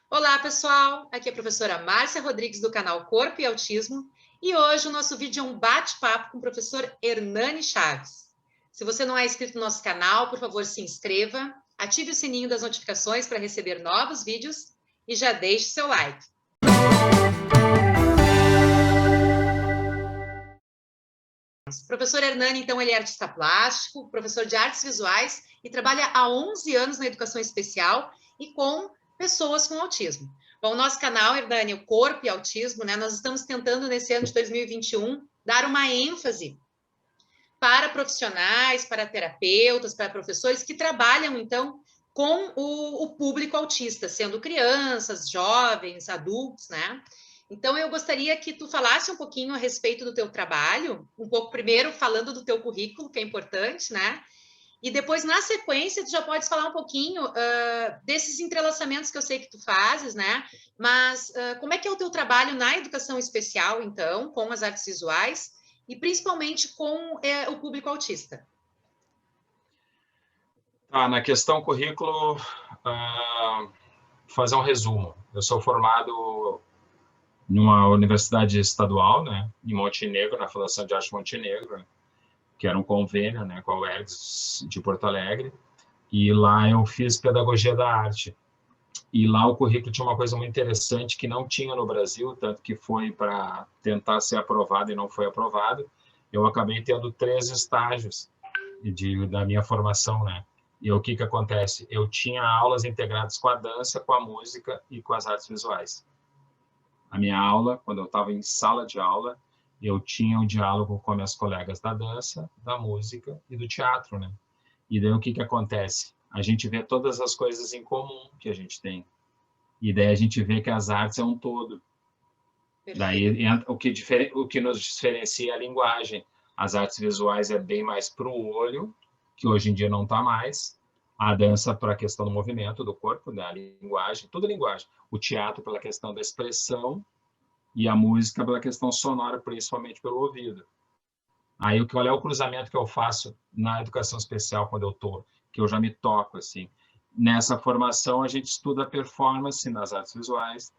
Olá, pessoal! Aqui é a professora Márcia Rodrigues, do canal Corpo e Autismo, e hoje o nosso vídeo é um bate-papo com o professor Hernani Chaves. Se você não é inscrito no nosso canal, por favor, se inscreva, ative o sininho das notificações para receber novos vídeos e já deixe seu like. O professor Hernani, então, ele é artista plástico, professor de artes visuais e trabalha há 11 anos na educação especial e com pessoas com autismo. Bom, o nosso canal, Hernani, o Corpo e Autismo, né, nós estamos tentando, nesse ano de 2021, dar uma ênfase para profissionais, para terapeutas, para professores que trabalham, então, com o público autista, sendo crianças, jovens, adultos, né? Então, eu gostaria que tu falasse um pouquinho a respeito do teu trabalho, um pouco primeiro falando do teu currículo, que é importante, né? E depois, na sequência, tu já podes falar um pouquinho desses entrelaçamentos que eu sei que tu fazes, né? Mas como é que é o teu trabalho na educação especial, então, com as artes visuais e principalmente com o público autista? Na questão currículo, fazer um resumo. Eu sou formado numa universidade estadual, né, em Montenegro, na Fundação de Arte Montenegro, que era um convênio, né, com a UERGS de Porto Alegre, e lá eu fiz pedagogia da arte. E lá o currículo tinha uma coisa muito interessante que não tinha no Brasil, tanto que foi para tentar ser aprovado e não foi aprovado. Eu acabei tendo 3 estágios da minha formação, né? E o que acontece? Eu tinha aulas integradas com a dança, com a música e com as artes visuais. A minha aula, quando eu estava em sala de aula, eu tinha um diálogo com minhas colegas da dança, da música e do teatro, né? E daí o que acontece? A gente vê todas as coisas em comum que a gente tem. E daí a gente vê que as artes é um todo. Perfeito. Daí o que nos diferencia é a linguagem. As artes visuais é bem mais para o olho, que hoje em dia não está mais. A dança para a questão do movimento do corpo, da linguagem, tudo linguagem. O teatro pela questão da expressão e a música pela questão sonora, principalmente pelo ouvido. Aí qual é o cruzamento que eu faço na educação especial quando eu tô, que eu já me toco assim. Nessa formação a gente estuda a performance nas artes visuais,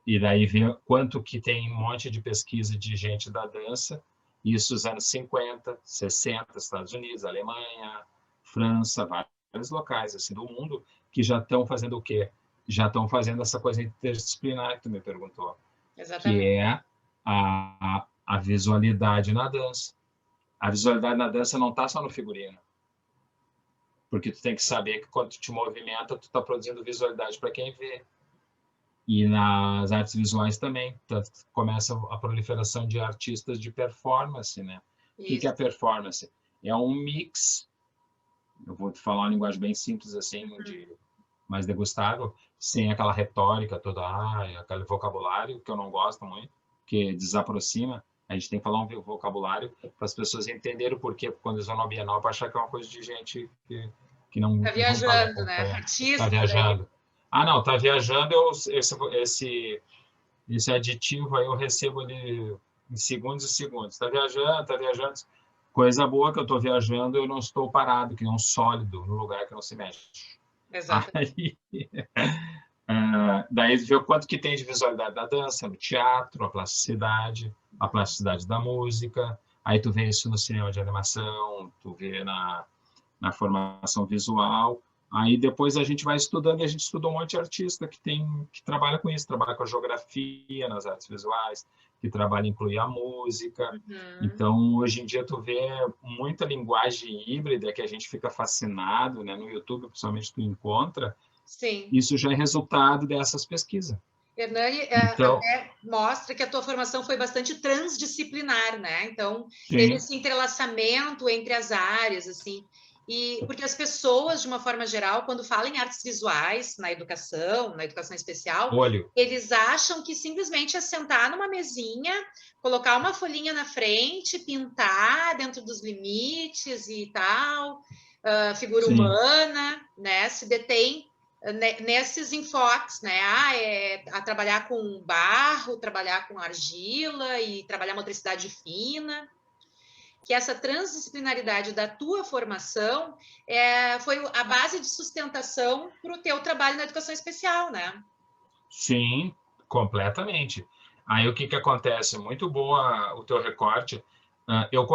e daí vê quanto que tem um monte de pesquisa de gente da dança, isso nos anos 50, 60, Estados Unidos, Alemanha, França, vários locais assim do mundo que já estão fazendo o quê? Já estão fazendo essa coisa interdisciplinar que tu me perguntou. Exatamente. Que é a visualidade na dança. A visualidade na dança não está só no figurino, porque tu tem que saber que quando tu te movimenta, tu está produzindo visualidade para quem vê. E nas artes visuais também, começa a proliferação de artistas de performance, né? O que é a performance? É um mix, eu vou te falar uma linguagem bem simples assim, mais degustável, sem aquela retórica toda, aquele vocabulário que eu não gosto muito, que desaproxima. A gente tem que falar um vocabulário para as pessoas entenderem o porquê, quando eles vão na Bienal, para achar que é uma coisa de gente que não Tá viajando, né? Artista. está viajando. Não, está viajando, esse aditivo aí eu recebo ali em segundos e segundos. Está viajando. Coisa boa que eu estou viajando, eu não estou parado, que nem um sólido no lugar que não se mexe. Exatamente. Daí vê o quanto que tem de visualidade da dança, no teatro, a plasticidade da música. Aí tu vê isso no cinema de animação, tu vê na formação visual. Aí depois a gente vai estudando, e a gente estuda um monte de artista que trabalha com isso, trabalha com a geografia nas artes visuais, que trabalha em incluir a música. Então, hoje em dia, tu vê muita linguagem híbrida que a gente fica fascinado, né? No YouTube, principalmente, tu encontra. Sim. Isso já é resultado dessas pesquisas. Hernani, então, até mostra que a tua formação foi bastante transdisciplinar, né? Então, teve esse entrelaçamento entre as áreas, assim. E porque as pessoas, de uma forma geral, quando falam em artes visuais, na educação especial, eles acham que simplesmente é sentar numa mesinha, colocar uma folhinha na frente, pintar dentro dos limites e tal, figura humana, né? Se detém nesses enfoques, né? A trabalhar com barro, trabalhar com argila e trabalhar motricidade fina. que essa transdisciplinaridade da tua formação foi a base de sustentação para o teu trabalho na educação especial, né? Sim, completamente. Aí o que que acontece? Muito boa o teu recorte. Eu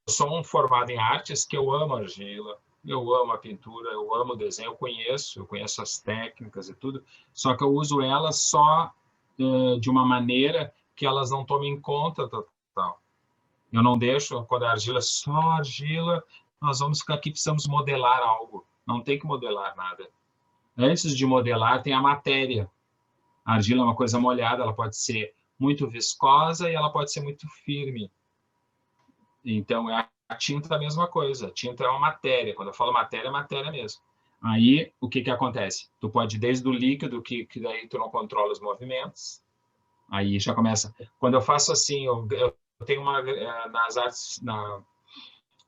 sou um formado em artes que eu amo argila, eu amo a pintura, eu amo o desenho, eu conheço as técnicas e tudo, só que eu uso elas só de uma maneira que elas não tomem conta total. Eu não deixo, quando a argila é só argila, nós vamos ficar aqui, precisamos modelar algo. Não tem que modelar nada. Antes de modelar, tem a matéria. A argila é uma coisa molhada, ela pode ser muito viscosa e ela pode ser muito firme. Então, a tinta é a mesma coisa. A tinta é uma matéria. Quando eu falo matéria, é matéria mesmo. Aí, o que que acontece? Tu pode, desde o líquido, que daí tu não controla os movimentos. Aí já começa. Quando eu faço assim, eu tenho uma nas artes,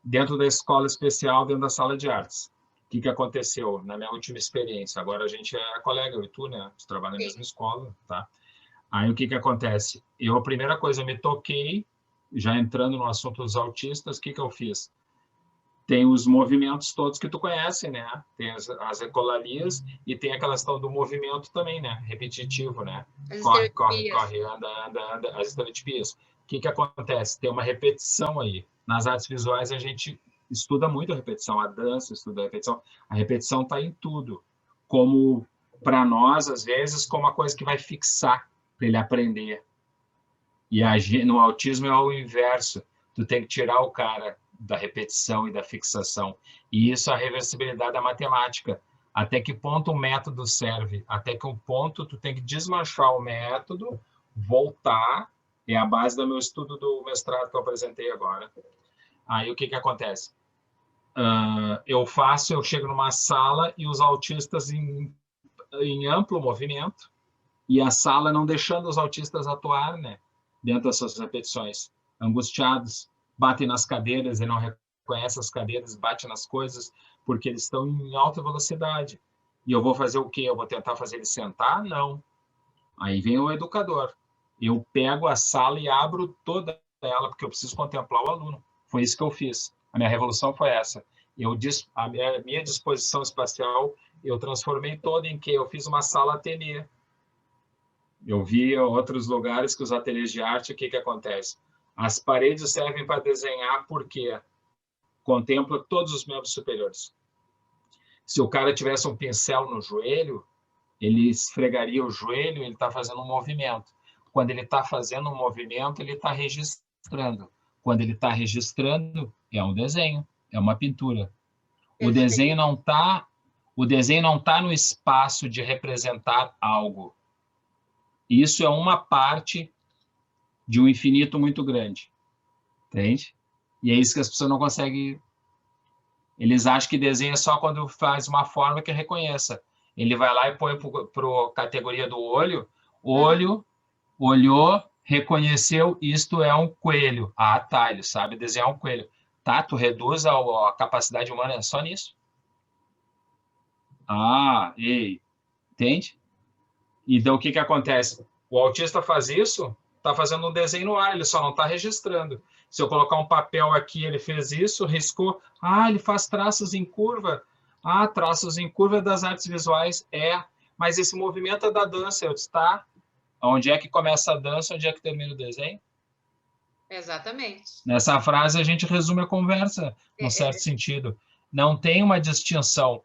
dentro da escola especial, dentro da sala de artes. O que que aconteceu na minha última experiência? Agora a gente é colega, eu e tu, né? A gente trabalha na mesma escola, tá? Aí o que que acontece? A primeira coisa, eu me toquei, já entrando no assunto dos autistas, o que que eu fiz? Tem os movimentos todos que tu conhece, né? Tem as ecolalias e tem aquela questão do movimento também, né? Repetitivo, né? Corre, corre, corre, anda, anda, anda, as estereotipias. O que que acontece? Tem uma repetição aí. Nas artes visuais, a gente estuda muito a repetição, a dança estuda a repetição. A repetição está em tudo. Como, para nós, às vezes, como uma coisa que vai fixar para ele aprender. E no autismo é o inverso. Tu tem que tirar o cara da repetição e da fixação. E isso é a reversibilidade da matemática. Até que ponto o método serve? Até que ponto tu tem que desmanchar o método, voltar. É a base do meu estudo do mestrado que eu apresentei agora. Aí o que que acontece? Eu chego numa sala e os autistas em amplo movimento e a sala não deixando os autistas atuar, né? Dentro dessas repetições, angustiados, batem nas cadeiras e não reconhecem as cadeiras, batem nas coisas porque eles estão em alta velocidade. E eu vou fazer o quê? Eu vou tentar fazer ele sentar? Não. Aí vem o educador. Eu pego a sala e abro toda ela, porque eu preciso contemplar o aluno. Foi isso que eu fiz. A minha revolução foi essa. A minha disposição espacial, eu transformei toda em que eu fiz uma sala ateliê. Eu vi outros lugares que os ateliês de arte, o que que acontece? As paredes servem para desenhar porque contempla todos os membros superiores. Se o cara tivesse um pincel no joelho, ele esfregaria o joelho, ele está fazendo um movimento. Quando ele está fazendo um movimento, ele está registrando. Quando ele está registrando, é um desenho, é uma pintura. O desenho não está no espaço de representar algo. Isso é uma parte de um infinito muito grande. Entende? E é isso que as pessoas não conseguem. Eles acham que desenho é só quando faz uma forma que reconheça. Ele vai lá e põe para a categoria do olho. Olho, olhou, reconheceu, isto é um coelho. Ah, tá, ele sabe desenhar um coelho. Tá, tu reduz a capacidade humana só nisso. Ah, ei, entende? Então, o que que acontece? O autista faz isso, está fazendo um desenho no ar, ele só não está registrando. Se eu colocar um papel aqui, ele fez isso, riscou. Ah, ele faz traços em curva. Ah, traços em curva das artes visuais. Mas esse movimento é da dança. Eu disse, tá. Onde é que começa a dança, onde é que termina o desenho? Exatamente. Nessa frase, a gente resume a conversa, num certo sentido. Não tem uma distinção.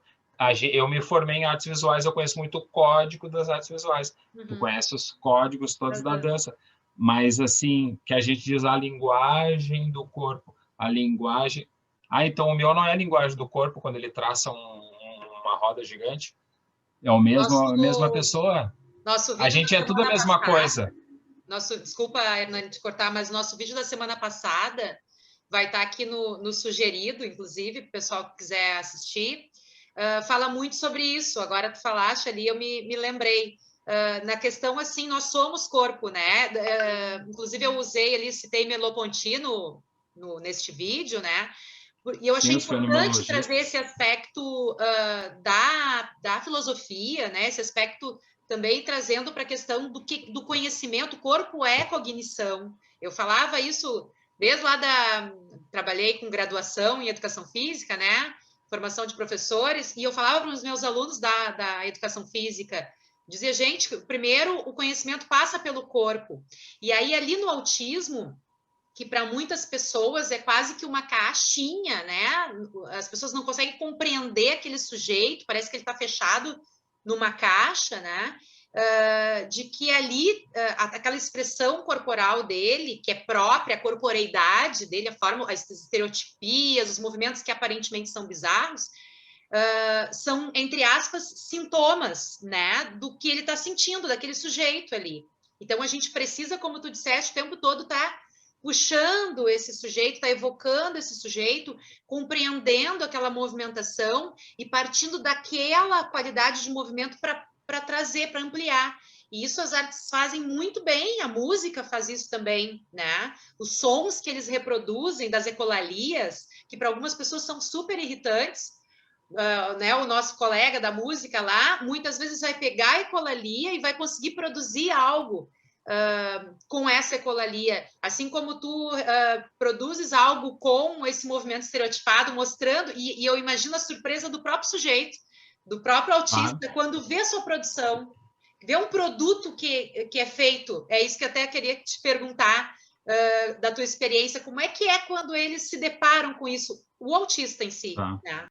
Eu me formei em artes visuais, eu conheço muito o código das artes visuais. Tu conhece os códigos todos da dança. Mas, assim, que a gente diz a linguagem do corpo. A linguagem... então o meu não é a linguagem do corpo, quando ele traça uma roda gigante. É a mesma pessoa. A gente é tudo a mesma coisa. Desculpa, Hernani, te cortar, mas nosso vídeo da semana passada vai estar aqui no sugerido, inclusive, para o pessoal que quiser assistir. Fala muito sobre isso. Agora tu falaste ali, eu me lembrei. Na questão, assim, nós somos corpo, né? Inclusive, eu citei Merleau-Ponty neste vídeo, né? E eu achei importante trazer esse aspecto da filosofia, né? Esse aspecto também trazendo para a questão do conhecimento. O corpo é cognição. Eu falava isso desde lá trabalhei com graduação em educação física, né? Formação de professores, e eu falava para os meus alunos da educação física, dizia, gente, primeiro o conhecimento passa pelo corpo. E aí, ali no autismo, que para muitas pessoas é quase que uma caixinha, né? As pessoas não conseguem compreender aquele sujeito, parece que ele está fechado numa caixa, né? De que ali, aquela expressão corporal dele, que é própria, a corporeidade dele, a forma, as estereotipias, os movimentos que aparentemente são bizarros, são, entre aspas, sintomas, né, do que ele está sentindo, daquele sujeito ali. Então, a gente precisa, como tu disseste, o tempo todo tá puxando esse sujeito, tá evocando esse sujeito, compreendendo aquela movimentação e partindo daquela qualidade de movimento para trazer, para ampliar. E isso as artes fazem muito bem, a música faz isso também, né? Os sons que eles reproduzem das ecolalias, que para algumas pessoas são super irritantes, né? O nosso colega da música lá, muitas vezes vai pegar a ecolalia e vai conseguir produzir algo com essa ecolalia, assim como tu produzes algo com esse movimento estereotipado, mostrando, e eu imagino a surpresa do próprio sujeito, do próprio autista, quando vê a sua produção, vê um produto que é feito. É isso que eu até queria te perguntar, da tua experiência, como é que é quando eles se deparam com isso, o autista em si, né?